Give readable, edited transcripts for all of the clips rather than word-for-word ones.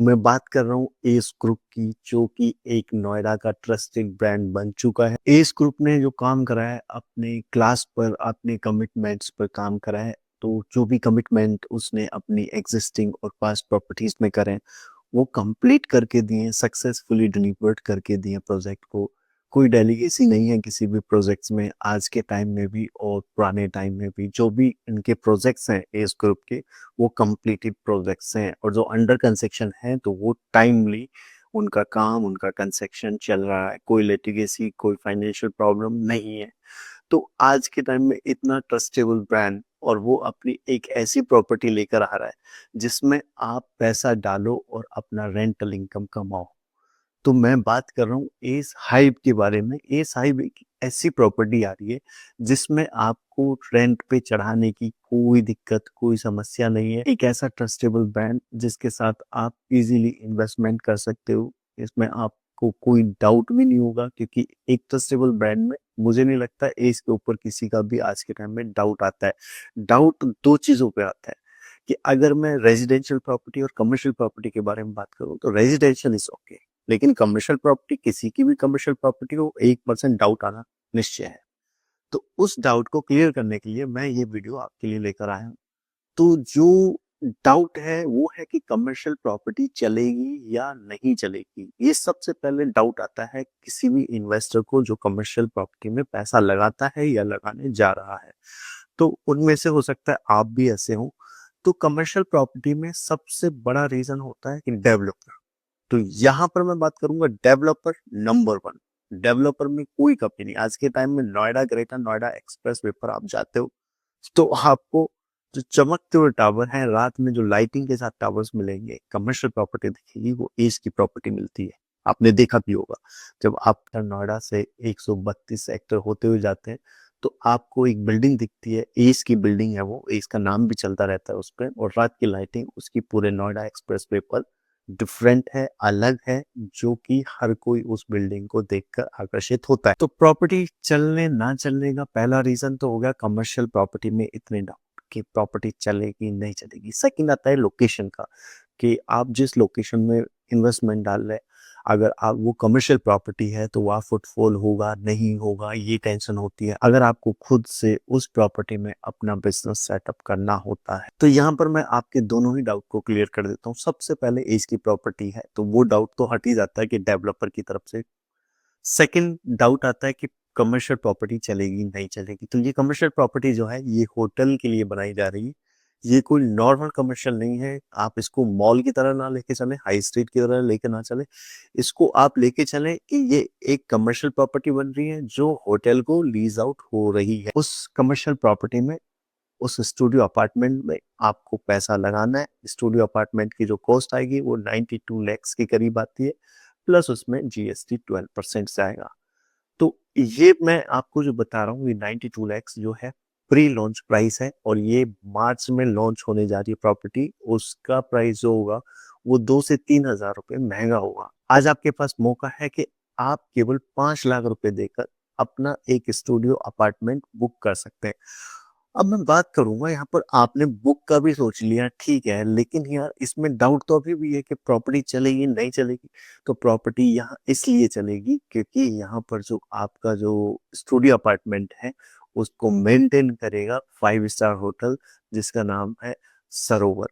मैं बात कर रहा हूँ एस ग्रुप की, जो कि एक नोएडा का ट्रस्टेड ब्रांड बन चुका है। एस ग्रुप ने जो काम करा है अपने क्लास पर, अपने कमिटमेंट्स पर काम करा है। तो जो भी कमिटमेंट उसने अपनी एग्जिस्टिंग और पास्ट प्रॉपर्टीज में करे हैं, वो कंप्लीट करके दिए, सक्सेसफुली डिलीवर्ड करके दिए प्रोजेक्ट को। कोई डेलीगेसी नहीं है किसी भी प्रोजेक्ट्स में, आज के टाइम में भी और पुराने टाइम में भी। जो भी इनके प्रोजेक्ट्स हैं एस ग्रुप के, वो कंप्लीटेड प्रोजेक्ट्स हैं, और जो अंडर कंस्ट्रक्शन है तो वो टाइमली उनका काम, उनका कंस्ट्रक्शन चल रहा है। कोई लिटिगेसी, कोई फाइनेंशियल प्रॉब्लम नहीं है। तो आज के टाइम में इतना ट्रस्टेबल ब्रांड, और वो अपनी एक ऐसी प्रॉपर्टी लेकर आ रहा है जिसमें आप पैसा डालो और अपना रेंटल इनकम कमाओ। तो मैं बात कर रहा हूँ एस हाइब के बारे में। एस हाइब एक ऐसी प्रॉपर्टी आ रही है जिसमें आपको रेंट पे चढ़ाने की कोई दिक्कत, कोई समस्या नहीं है। एक ऐसा ट्रस्टेबल ब्रांड जिसके साथ आप इजीली इन्वेस्टमेंट कर सकते हो। इसमें आपको कोई डाउट भी नहीं होगा, क्योंकि एक ट्रस्टेबल ब्रांड में मुझे नहीं लगता एस के ऊपर किसी का भी आज के टाइम में डाउट आता है। डाउट दो चीजों पे आता है कि अगर मैं रेजिडेंशियल प्रॉपर्टी और कमर्शियल प्रॉपर्टी के बारे में बात करूं तो रेजिडेंशियल इज ओके, लेकिन कमर्शियल प्रॉपर्टी, किसी की भी कमर्शियल प्रॉपर्टी को 1% डाउट आना निश्चय है। तो उस डाउट को क्लियर करने के लिए मैं ये वीडियो आपके लिए लेकर आया हूँ। तो जो डाउट है वो है कि कमर्शियल प्रॉपर्टी चलेगी या नहीं चलेगी। ये सबसे पहले डाउट आता है किसी भी इन्वेस्टर को जो कमर्शियल प्रॉपर्टी में पैसा लगाता है या लगाने जा रहा है। तो उनमें से हो सकता है आप भी ऐसे हो। तो कमर्शियल प्रॉपर्टी में सबसे बड़ा रीजन होता है कि डेवलपर। तो यहाँ पर मैं बात करूंगा डेवलपर नंबर वन। डेवलपर में कोई कमी नहीं। आज के टाइम में Noida, greater Noida express way पर आप जाते हो तो आपको जो चमकते हुए टावर हैं, रात में जो लाइटिंग के साथ टावर्स मिलेंगे, कमर्शियल प्रॉपर्टी दिखेगी, वो एस की प्रॉपर्टी मिलती है। आपने देखा भी होगा, जब आप नोएडा से 132 सेक्टर होते हुए जाते हैं तो आपको एक बिल्डिंग दिखती है, एस की बिल्डिंग है वो, एस का नाम भी चलता रहता है उस पर, और रात की लाइटिंग उसकी पूरे नोएडा एक्सप्रेस वे पर डिफरेंट है, अलग है, जो कि हर कोई उस बिल्डिंग को देखकर आकर्षित होता है। तो प्रॉपर्टी चलने ना चलने का पहला रीजन तो हो गया कमर्शियल प्रॉपर्टी में इतने डाउट कि प्रॉपर्टी चलेगी नहीं चलेगी। सेकंड आता है लोकेशन का, कि आप जिस लोकेशन में इन्वेस्टमेंट डाल रहे हैं, अगर आप वो कमर्शियल प्रॉपर्टी है तो वहाँ फुटफॉल होगा नहीं होगा, ये टेंशन होती है। अगर आपको खुद से उस प्रॉपर्टी में अपना बिजनेस सेटअप करना होता है तो यहाँ पर मैं आपके दोनों ही डाउट को क्लियर कर देता हूँ। सबसे पहले एज की प्रॉपर्टी है तो वो डाउट तो हट ही जाता है कि डेवलपर की तरफ से। सेकंड डाउट आता है कि कमर्शियल प्रॉपर्टी चलेगी नहीं चलेगी। तो ये कमर्शियल प्रॉपर्टी जो है ये होटल के लिए बनाई जा रही है। ये कोई नॉर्मल कमर्शियल नहीं है। आप इसको मॉल की तरह ना लेके चले, हाई स्ट्रीट की तरह लेके ना चले। इसको आप लेके चले कि ये एक कमर्शियल प्रॉपर्टी बन रही है जो होटल को लीज आउट हो रही है। उस कमर्शियल प्रॉपर्टी में, उस स्टूडियो अपार्टमेंट में आपको पैसा लगाना है। स्टूडियो अपार्टमेंट की जो कॉस्ट आएगी वो 92 लैक्स के करीब आती है, प्लस उसमें जीएसटी 12% से आएगा। तो ये मैं आपको जो बता रहा हूँ, ये 92 लैक्स जो है प्री लॉन्च प्राइस है, और ये मार्च में लॉन्च होने जा रही है प्रॉपर्टी। उसका प्राइस जो होगा वो 2 से 3 हजार रुपये महंगा होगा। आज आपके पास मौका है कि आप केवल 5 लाख रुपए देकर अपना एक स्टूडियो अपार्टमेंट बुक कर सकते हैं। अब मैं बात करूंगा यहाँ पर, आपने बुक का भी सोच लिया, ठीक है, लेकिन यार इसमें डाउट तो अभी भी है कि प्रॉपर्टी चलेगी नहीं चलेगी। तो प्रॉपर्टी यहाँ इसलिए चलेगी क्योंकि यहाँ पर जो आपका जो स्टूडियो अपार्टमेंट है उसको मेंटेन करेगा 5 स्टार होटल, जिसका नाम है सरोवर।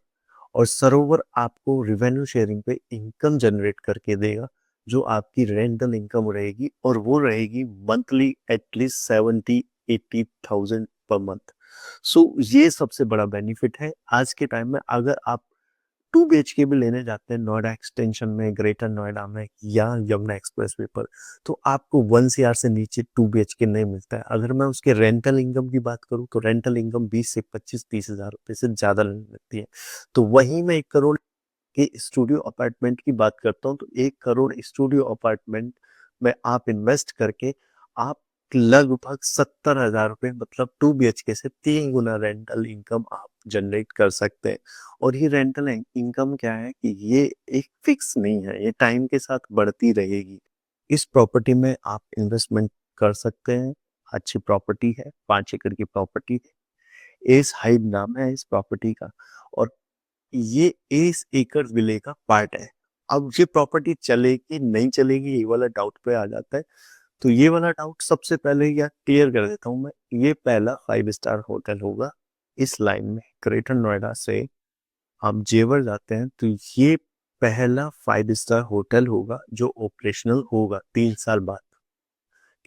और सरोवर आपको रिवेन्यू शेयरिंग पे इनकम जनरेट करके देगा, जो आपकी रेंटल इनकम रहेगी, और वो रहेगी monthly at least 70-80 thousand per month. So ये सबसे बड़ा बेनिफिट है आज के टाइम में। अगर आप 2 BHK भी लेने जाते हैं नोएडा एक्सटेंशन में, ग्रेटर नोएडा में या यमुना एक्सप्रेस वे पर, तो आपको 1 CR से नीचे 2 BHK नहीं मिलता है। अगर मैं उसके रेंटल इनकम की बात करूं तो रेंटल इनकम 20 से 25-30 हजार रुपए से ज्यादा नहीं मिलती है। तो वहीं मैं 1 करोड़ के स्टूडियो अपार्टमेंट की बात करता हूँ, तो 1 करोड़ स्टूडियो अपार्टमेंट में आप इन्वेस्ट करके आप लगभग 70 हजार रुपये, मतलब 2 BHK से 3 गुना रेंटल इनकम आप जनरेट कर सकते हैं। और ये रेंटल इनकम क्या है कि ये एक फिक्स नहीं है, ये टाइम के साथ बढ़ती रहेगी। इस प्रॉपर्टी में आप इन्वेस्टमेंट कर सकते हैं। अच्छी प्रॉपर्टी है, 5 एकड़ की प्रॉपर्टी है। एस हाइब नाम है इस प्रॉपर्टी का, और ये एस एकड़ विले का पार्ट है। अब ये प्रॉपर्टी चलेगी नहीं चलेगी ये वाला डाउट पे आ जाता है। तो ये वाला डाउट सबसे पहले या क्लियर कर देता हूँ मैं, ये पहला 5 स्टार होटल होगा इस लाइन में। ग्रेटर नोएडा से आप जेवर जाते हैं तो ये पहला 5 स्टार होटल होगा जो ऑपरेशनल होगा 3 साल बाद।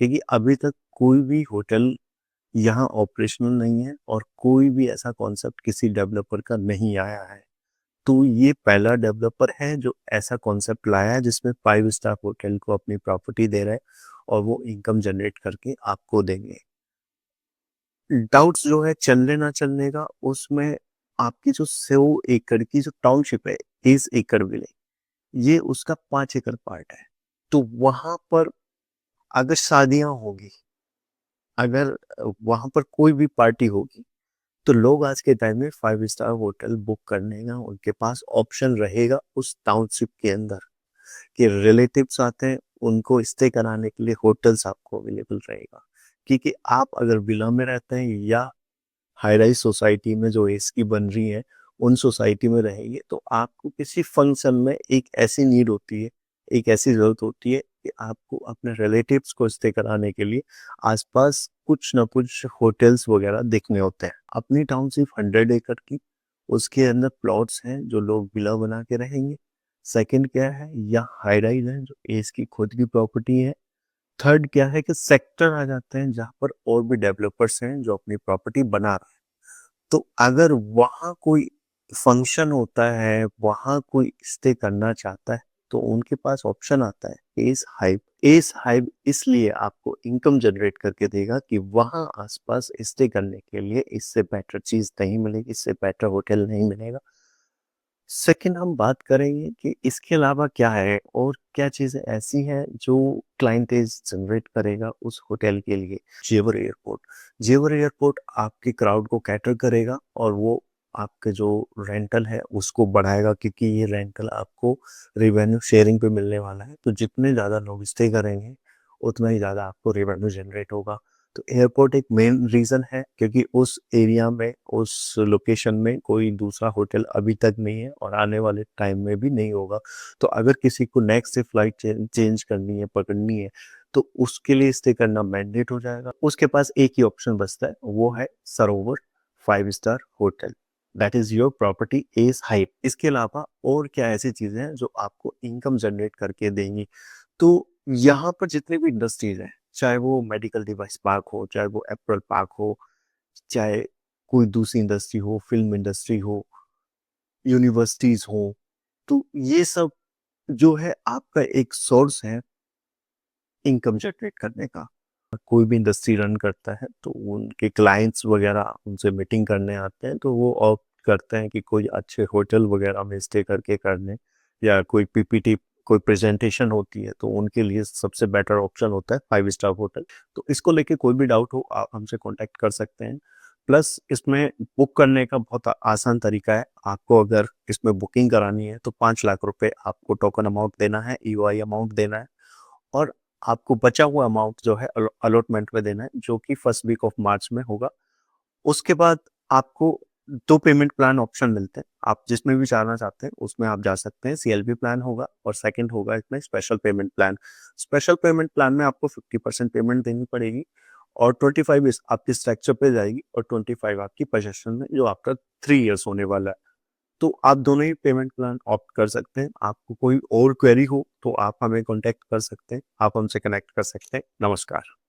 क्योंकि अभी तक कोई भी होटल यहाँ ऑपरेशनल नहीं है और कोई भी ऐसा कॉन्सेप्ट किसी डेवलपर का नहीं आया है। तो ये पहला डेवलपर है जो ऐसा कॉन्सेप्ट लाया है जिसमें 5 स्टार होटल को अपनी प्रॉपर्टी दे रहा है और वो इनकम जनरेट करके आपको देंगे। डाउट्स जो है चलने ना चलने का, उसमें आपकी जो 100 एकड़ की जो टाउनशिप है, 30 एकड़ विले, ये उसका 5 एकड़ पार्ट है। तो वहां पर अगर शादियां होगी, अगर वहां पर कोई भी पार्टी होगी, तो लोग आज के टाइम में 5 स्टार होटल बुक करने का उनके पास ऑप्शन रहेगा उस टाउनशिप के अंदर। कि रिलेटिव्स आते हैं उनको स्टे कराने के लिए होटल्स आपको अवेलेबल रहेगा। क्योंकि आप अगर विला में रहते हैं या हाई राइज सोसाइटी में जो एसी बन रही है उन सोसाइटी में रहेंगे, तो आपको किसी फंक्शन में एक ऐसी नीड होती है, एक ऐसी जरूरत होती है कि आपको अपने रिलेटिव्स को स्टे कराने के लिए आसपास कुछ ना कुछ होटल्स वगैरह देखने होते हैं। अपनी टाउनशिप 100 एकड़ की, उसके अंदर प्लॉट्स हैं जो लोग विला बना के रहेंगे। सेकंड क्या है, या हाई राइज है जो एस की खुद की प्रॉपर्टी है। थर्ड क्या है कि सेक्टर आ जाते हैं जहां पर और भी डेवलपर्स हैं जो अपनी प्रॉपर्टी बना रहे हैं। तो अगर वहाँ कोई फंक्शन होता है, वहाँ कोई स्टे करना चाहता है, तो उनके पास ऑप्शन आता है एस हाइव। एस हाइव इसलिए आपको इनकम जनरेट करके देगा कि वहाँ आसपास स्टे करने के लिए इससे बेटर चीज नहीं मिलेगी, इससे बेटर होटल नहीं मिलेगा। सेकंड हम बात करेंगे कि इसके अलावा क्या है और क्या चीजें ऐसी हैं जो क्लाइंटेज जनरेट करेगा उस होटल के लिए। जेवर एयरपोर्ट, जेवर एयरपोर्ट आपके क्राउड को कैटर करेगा और वो आपके जो रेंटल है उसको बढ़ाएगा, क्योंकि ये रेंटल आपको रेवेन्यू शेयरिंग पे मिलने वाला है। तो जितने ज़्यादा लोग स्टे करेंगे उतना ही ज़्यादा आपको रेवेन्यू जनरेट होगा। तो एयरपोर्ट एक मेन रीज़न है, क्योंकि उस एरिया में, उस लोकेशन में कोई दूसरा होटल अभी तक नहीं है और आने वाले टाइम में भी नहीं होगा। तो अगर किसी को नेक्स्ट से फ्लाइट चेंज करनी है, पकड़नी है, तो उसके लिए स्टे करना मैंडेट हो जाएगा। उसके पास एक ही ऑप्शन बचता है, वो है Sarovar 5 star hotel. That is your property as hype. इसके अलावा और क्या ऐसी चीजें हैं जो आपको इनकम जनरेट करके देंगी। तो यहाँ पर जितने भी इंडस्ट्रीज हैं, चाहे वो मेडिकल डिवाइस पार्क हो, चाहे वो एप्पल पार्क हो, चाहे कोई दूसरी इंडस्ट्री हो, फिल्म इंडस्ट्री हो, यूनिवर्सिटीज हो, तो ये सब जो है आपका एक सोर्स है इनकम जनरेट करने का। कोई भी इंडस्ट्री रन करता है तो उनके क्लाइंट्स वगैरह उनसे मीटिंग करने आते हैं, तो वो ऑप्ट करते हैं कि कोई अच्छे होटल वगैरह में स्टे करके करने, या कोई पीपीटी, कोई प्रेजेंटेशन होती है तो उनके लिए सबसे बेटर ऑप्शन होता है 5 स्टार होटल। तो इसको लेके कोई भी डाउट हो आप हमसे कांटेक्ट कर सकते हैं। प्लस इसमें बुक करने का बहुत आसान तरीका है। आपको अगर इसमें बुकिंग करानी है तो 5 लाख रुपए आपको टोकन अमाउंट देना है, ईओआई अमाउंट देना है, और आपको बचा हुआ अमाउंट जो है अलॉटमेंट में देना है, जो कि फर्स्ट वीक ऑफ मार्च में होगा। उसके बाद आपको 2 पेमेंट प्लान ऑप्शन मिलते हैं, आप जिसमें भी जाना चाहते हैं उसमें आप जा सकते हैं। सीएलबी प्लान होगा और सेकंड होगा इसमें special payment plan. Special payment plan में आपको 50% पेमेंट देनी पड़ेगी और 25 इस आपकी स्ट्रक्चर पे जाएगी और 25 आपकी पोजेशन में, जो आफ्टर 3 इयर्स होने वाला है। तो आप दोनों ही पेमेंट प्लान ऑप्ट कर सकते हैं। आपको कोई और क्वेरी हो तो आप हमें कॉन्टेक्ट कर सकते हैं, आप हमसे कनेक्ट कर सकते हैं। नमस्कार।